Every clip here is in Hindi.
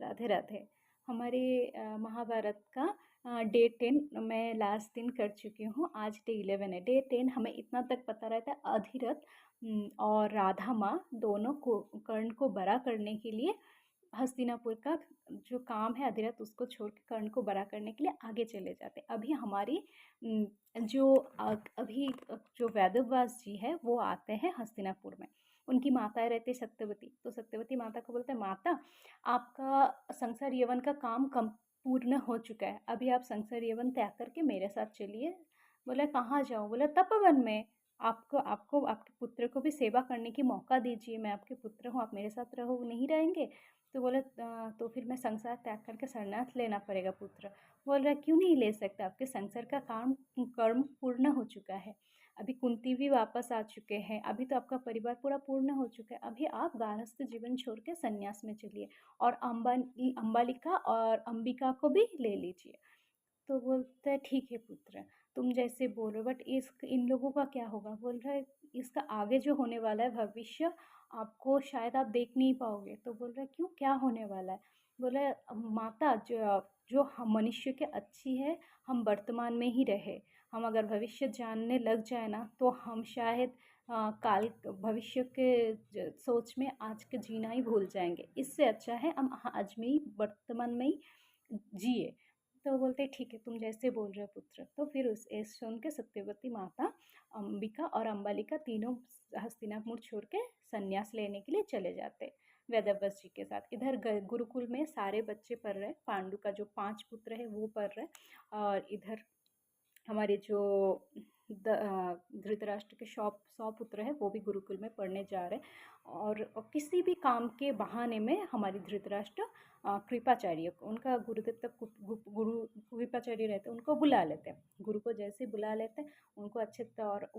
राधे राधे। हमारे महाभारत का डे 10 मैं लास्ट दिन कर चुकी हूँ। आज डे 11 है। डे 10 हमें इतना तक पता रहता है, अधिरथ और राधा माँ दोनों को कर्ण को बड़ा करने के लिए हस्तिनापुर का जो काम है, अधिरथ उसको छोड़ के कर्ण को बड़ा करने के लिए आगे चले जाते हैं। अभी हमारी अभी जो वेदव्यास जी है वो आते हैं हस्तिनापुर में। उनकी माताएं रहती सत्यवती, तो सत्यवती माता को बोलते हैं, माता आपका संसार यवन का काम कम पूर्ण हो चुका है, अभी आप संसार यवन त्याग करके मेरे साथ चलिए। बोले कहाँ जाऊँ? बोले तपोवन में। आपको आपको आपके पुत्र को भी सेवा करने की मौका दीजिए, मैं आपके पुत्र हूँ, आप मेरे साथ रहो, नहीं रहेंगे तो बोले तो फिर मैं संसार त्याग करके संन्यास लेना पड़ेगा पुत्र। बोल रहा क्यों नहीं ले सकता, आपके संसार का काम कर्म पूर्ण हो चुका है, अभी कुंती भी वापस आ चुके हैं, अभी तो आपका परिवार पूरा पूर्ण हो चुका है, अभी आप गारस्थ जीवन छोड़ के संन्यास में चलिए और अंबालिका और अंबिका को भी ले लीजिए। तो बोलता है ठीक है पुत्र, तुम जैसे बोल रहे हो, बट इस इन लोगों का क्या होगा? बोल रहा है इसका आगे जो होने वाला है भविष्य आपको शायद आप देख नहीं पाओगे। तो बोल रहा है क्यों, क्या होने वाला है? बोला माता जो जो हम मनुष्य के अच्छी है, हम वर्तमान में ही रहे, हम अगर भविष्य जानने लग जाए ना तो हम शायद काल भविष्य के सोच में आज के जीना ही भूल जाएंगे। इससे अच्छा है हम आज में ही वर्तमान में ही जिए। तो बोलते ठीक है तुम जैसे बोल रहे हो पुत्र। तो फिर उस ऐसे सुन के सत्यवती माता, अंबिका और अम्बालिका तीनों हस्तिनापुर छोड़ के संन्यास लेने के लिए चले जाते वेदव्यास जी के साथ। इधर गुरुकुल में सारे बच्चे पढ़ रहे, पांडु का जो 5 पुत्र है वो पढ़ रहे, और इधर हमारे जो धृतराष्ट्र के 100 पुत्र हैं वो भी गुरुकुल में पढ़ने जा रहे हैं। और किसी भी काम के बहाने में हमारे धृतराष्ट्र कृपाचार्य को, उनका गुरुदेव तक गुरु कृपाचार्य रहते हैं, उनको बुला लेते हैं। गुरु को जैसे बुला लेते हैं उनको अच्छे तौर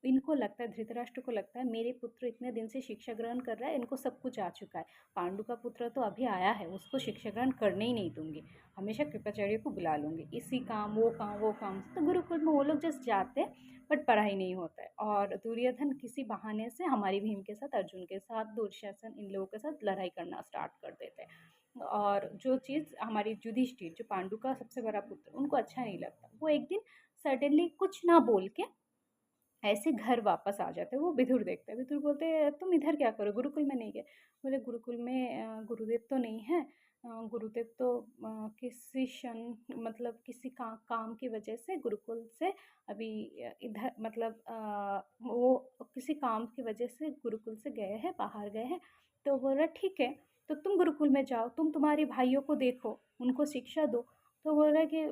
इनको लगता है, धृतराष्ट्र को लगता है मेरे पुत्र इतने दिन से शिक्षा ग्रहण कर रहा है, इनको सब कुछ आ चुका है, पांडु का पुत्र तो अभी आया है, उसको शिक्षा ग्रहण करने ही नहीं दूंगी, हमेशा कृपाचार्य को बुला लूँगी, इसी काम वो काम। तो गुरुकुल में वो लोग जस्ट जाते हैं बट पढ़ाई नहीं होता है। और दुर्योधन किसी बहाने से हमारी भीम के साथ, अर्जुन के साथ, दुशासन इन लोगों के साथ लड़ाई करना स्टार्ट कर देते हैं। और जो चीज़ हमारी युधिष्ठिर जो पांडु का सबसे बड़ा पुत्र, उनको अच्छा नहीं लगता, वो एक दिन सडनली कुछ ना बोल के ऐसे घर वापस आ जाते हैं। वो विदुर देखते हैं, विदुर बोलते हैं तुम इधर क्या करो, गुरुकुल में नहीं गए? बोले गुरुकुल में गुरुदेव तो नहीं है, गुरुदेव तो किसी मतलब किसी काम की वजह से गुरुकुल से अभी इधर मतलब वो किसी काम की वजह से गुरुकुल से गए हैं, बाहर गए हैं। तो बोल रहा ठीक है, तो तुम गुरुकुल में जाओ, तुम तुम्हारे भाइयों को देखो, उनको शिक्षा दो। तो बोल रहा है कि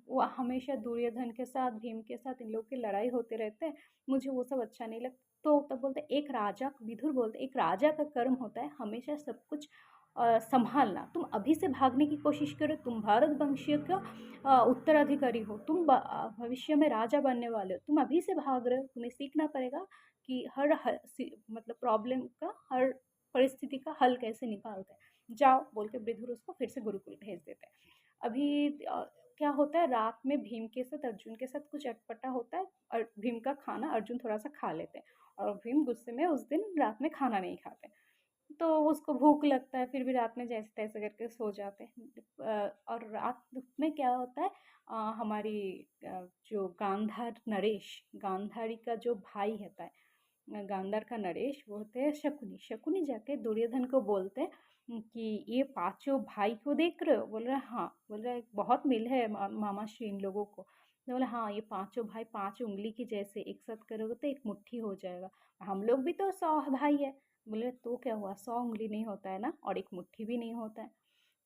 वो हमेशा दुर्योधन के साथ, भीम के साथ इन लोग की लड़ाई होते रहते हैं, मुझे वो सब अच्छा नहीं लगता। तो तब बोलते एक राजा, विदुर बोलते एक राजा का कर्म होता है हमेशा सब कुछ संभालना। तुम अभी से भागने की कोशिश करो, तुम भारत वंशीय का उत्तराधिकारी हो, तुम भविष्य में राजा बनने वाले हो, तुम अभी से भाग रहे हो, तुम्हें सीखना पड़ेगा कि मतलब प्रॉब्लम का, हर परिस्थिति का हल कैसे निकालते हैं। जाओ बोल के विदुर उसको फिर से गुरुकुल भेज देते हैं। अभी क्या होता है, रात में भीम के साथ, अर्जुन के साथ कुछ अटपटा होता है, और भीम का खाना अर्जुन थोड़ा सा खा लेते हैं, और भीम गुस्से में उस दिन रात में खाना नहीं खाते। तो उसको भूख लगता है, फिर भी रात में जैसे तैसे करके सो जाते हैं। और रात में क्या होता है, हमारी जो गांधार नरेश, गांधारी का जो भाई होता है, गांधार का नरेश, वो होते हैं शकुनी। शकुनी जाके दुर्योधन को बोलते हैं कि ये पांचों भाई को देख रहे हो? बोल रहे हाँ। बोल रहे बहुत मिल है मामा श्री इन लोगों को। तो बोला हाँ, ये पांचों भाई 5 उंगली की जैसे, एक साथ करोगे तो एक मुट्ठी हो जाएगा, हम लोग भी तो 100 भाई है। बोले तो क्या हुआ, 100 उंगली नहीं होता है ना, और एक मुट्ठी भी नहीं होता है।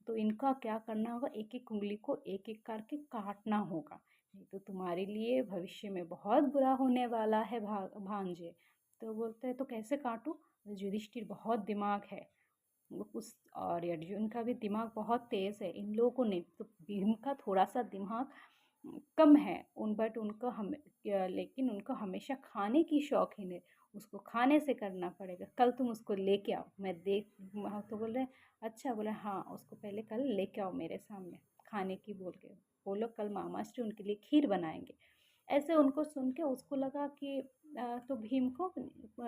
तो इनका क्या करना होगा, एक एक उंगली को एक एक करके काटना होगा, नहीं तो तुम्हारे लिए भविष्य में बहुत बुरा होने वाला है भांजे। तो बोलते हैं तो कैसे काटूं? युधिष्ठिर बहुत दिमाग है, उस और अर्जुन का भी दिमाग बहुत तेज है, इन लोगों को नहीं, तो भीम का थोड़ा सा दिमाग कम है बट उनको हम लेकिन उनको हमेशा खाने की शौकीन है, उसको खाने से करना पड़ेगा, कल तुम उसको लेके आओ, मैं देख। तो बोल रहे अच्छा। बोले हाँ, उसको पहले कल लेके आओ मेरे सामने खाने की बोल के, बोलो कल मामाश्री उनके लिए खीर बनाएंगे। ऐसे उनको सुन के उसको लगा कि तो भीम को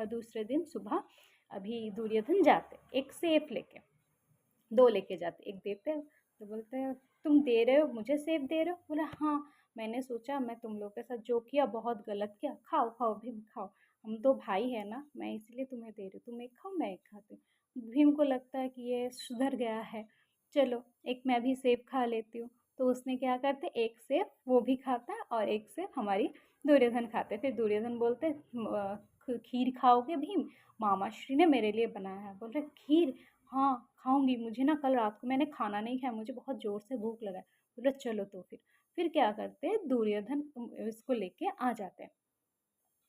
दूसरे दिन सुबह अभी दुर्योधन जाते एक सेफ लेके, दो लेके जाते, एक देते हैं तो बोलते हैं तुम दे रहे हो मुझे सेब दे रहे हो? बोला हाँ, मैंने सोचा मैं तुम लोग के साथ जो किया बहुत गलत किया, खाओ खाओ भीम खाओ, हम दो भाई है ना, मैं इसलिए तुम्हें दे रही हूँ, तुम एक खाओ मैं एक खाती हूँ। भीम को लगता है कि ये सुधर गया है, चलो एक मैं भी सेब खा लेती हूँ। तो उसने क्या करते, एक सेब वो भी खाता है और एक सेब हमारी दुर्योधन खाते। फिर दुर्योधन बोलते खीर खाओगे भीम, मामा श्री ने मेरे लिए बनाया है। बोल रहे खीर, हाँ खाऊंगी, मुझे ना कल रात को मैंने खाना नहीं खाया, मुझे बहुत जोर से भूख लगा है। बोले चलो तो फिर क्या करते हैं, दुर्योधन इसको लेके आ जाते हैं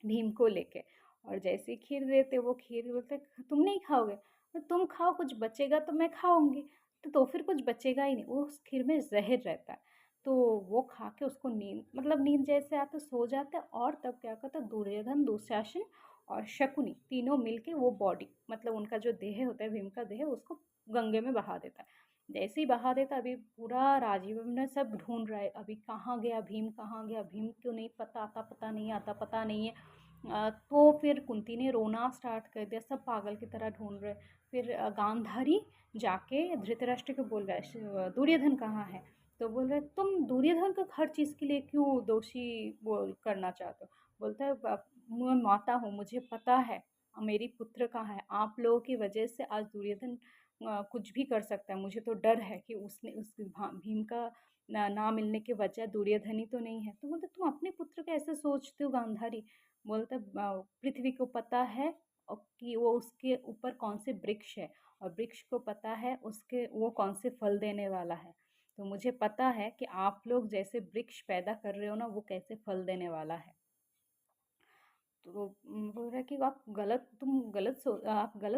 भीम को लेके। और जैसे ही खीर देते वो खीर बोलते तुम नहीं खाओगे, तो तुम खाओ कुछ बचेगा तो मैं खाऊंगी। तो फिर कुछ बचेगा ही नहीं, वो उस खीर में जहर रहता है। तो वो खा के उसको नींद, मतलब नींद जैसे आते सो जाते हैं। और तब क्या करता है, दुर्योधन दुशासन और शकुनी तीनों मिलके वो बॉडी, मतलब उनका जो देह होता है भीम का देह, उसको गंगे में बहा देता है। जैसे ही बहा देता, अभी पूरा राजीव ने सब ढूंढ रहा है, अभी कहाँ गया भीम, कहाँ गया भीम, क्यों नहीं पता आता, पता नहीं आता, पता नहीं है। तो फिर कुंती ने रोना स्टार्ट कर दिया, सब पागल की तरह ढूंढ रहे। फिर गांधारी जाके धृतराष्ट्र को बोल रहा है दुर्योधन कहाँ है। तो बोल रहे तुम दुर्योधन को हर चीज़ के लिए क्यों दोषी बोल करना चाहते हो। बोलता है मैं माता हूँ, मुझे पता है मेरी पुत्र कहाँ है, आप लोगों की वजह से आज दुर्योधन कुछ भी कर सकता है, मुझे तो डर है कि उसने उस भीम का ना मिलने की वजह दुर्योधन ही तो नहीं है। तो बोलते तुम अपने पुत्र का ऐसे सोचते हो गांधारी। बोलता पृथ्वी को पता है कि वो उसके ऊपर कौन से वृक्ष है, और वृक्ष को पता है उसके वो कौन से फल देने वाला है। तो मुझे पता है कि आप लोग जैसे वृक्ष पैदा कर रहे हो ना, वो कैसे फल देने वाला है। तो बोल रहा है कि आप गलत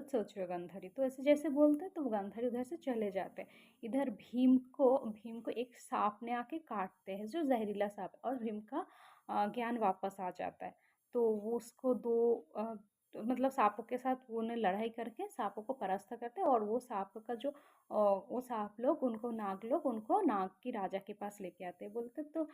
सोच रहे हो गांधारी। तो ऐसे जैसे बोलते हैं तो गांधारी उधर से चले जाते हैं। इधर भीम को एक सांप ने आके काटते हैं, जो जहरीला सांप है, और भीम का ज्ञान वापस आ जाता है। तो वो उसको तो मतलब सांपों के साथ वो ने लड़ाई करके सांपों को परास्त करते हैं, और वो सांप लोग उनको नाग की राजा के पास लेके आते हैं। बोलते तो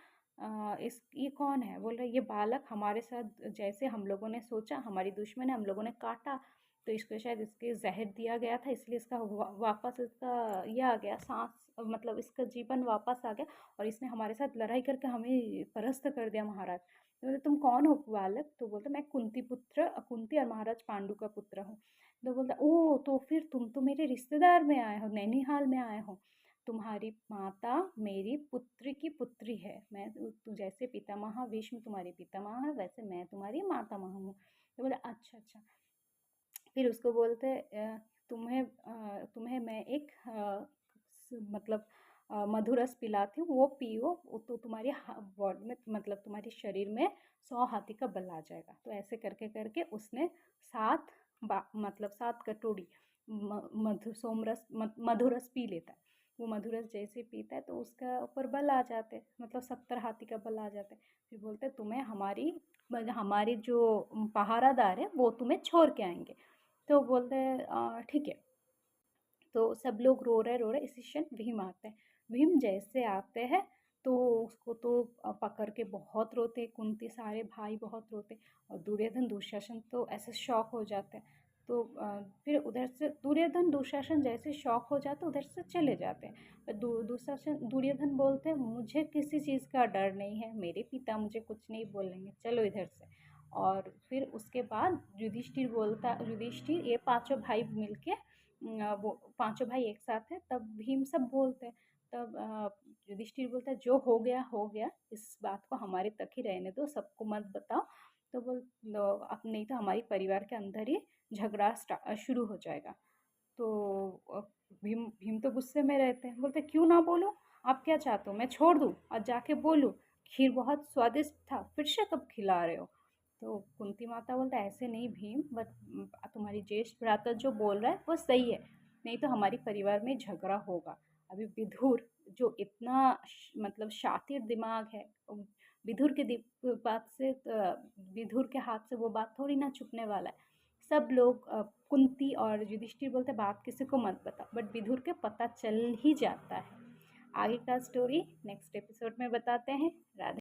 इस ये कौन है। बोल रहे ये बालक हमारे साथ, जैसे हम लोगों ने सोचा हमारी दुश्मन है, हम लोगों ने काटा, तो इसको शायद इसके जहर दिया गया था, इसलिए इसका वापस इसका ये आ गया सांस, मतलब इसका जीवन वापस आ गया, और इसने हमारे साथ लड़ाई करके हमें परास्त कर दिया महाराज। तो बोले तुम कौन हो बालक। तो बोलते मैं कुंती और महाराज पांडु का पुत्र हूँ। तो बोलता ओ तो फिर तुम तो मेरे रिश्तेदार में आए हो, नैनीहाल में आए हो। तुम्हारी माता मेरी पुत्री की पुत्री है, मैं तू जैसे पितामह भीष्म तुम्हारी पितामह है, वैसे मैं तुम्हारी मातामह हूँ। तो बोला अच्छा अच्छा। फिर उसको बोलते तुम्हें मैं एक मतलब मधुर रस पिलाती हूँ, वो पियो, तो तुम्हारी बॉडी में, मतलब तुम्हारे शरीर में 100 हाथी का बल आ जाएगा। तो ऐसे करके करके उसने मतलब 7 कटोरी मधुर रस पी लेता है। वो मधुर रस जैसे पीता है तो उसका ऊपर बल आ जाते हैं, मतलब 70 हाथी का बल आ जाता है। फिर बोलते हैं तुम्हें हमारी जो पहारादार है वो तुम्हें छोड़ के आएंगे। तो बोलते हैं ठीक है। तो सब लोग रो रहे इसी क्षण भीम आते हैं। भीम जैसे आते हैं तो उसको तो पकड़ के बहुत रोते, कुंती सारे भाई बहुत रोते, और दुर्योधन दुशासन तो ऐसे शॉक हो जाते हैं। तो फिर उधर से दुर्योधन दुशासन जैसे शॉक हो जाते उधर से चले जाते हैं। दुर्योधन बोलते हैं मुझे किसी चीज़ का डर नहीं है, मेरे पिता मुझे कुछ नहीं बोलेंगे, चलो इधर से। और फिर उसके बाद युधिष्ठिर ये पांचों भाई मिलके वो पांचों भाई एक साथ है, तब भीम सब बोलते हैं। तब युधिष्ठिर बोलता है जो हो गया, इस बात को हमारे तक ही रहने दो, सबको मत बताओ। तो अब नहीं तो हमारी परिवार के अंदर ही झगड़ा शुरू हो जाएगा। तो भीम भीम तो गुस्से में रहते हैं, बोलते क्यों ना बोलो, आप क्या चाहते हो मैं छोड़ दूँ और जाके बोलूँ खीर बहुत स्वादिष्ट था, फिर से कब खिला रहे हो। तो कुंती माता बोलता ऐसे नहीं भीम, बट तुम्हारी ज्येष्ठ भ्राता जो बोल रहा है वो सही है, नहीं तो हमारे परिवार में झगड़ा होगा। अभी विदुर जो इतना मतलब शातिर दिमाग है, विदुर के बात से विदुर के हाथ से वो बात थोड़ी ना छुपने वाला है। सब लोग कुंती और युधिष्ठिर बोलते बात किसी को मत बताओ, बट विदुर के पता चल ही जाता है। आगे का स्टोरी नेक्स्ट एपिसोड में बताते हैं। राधे।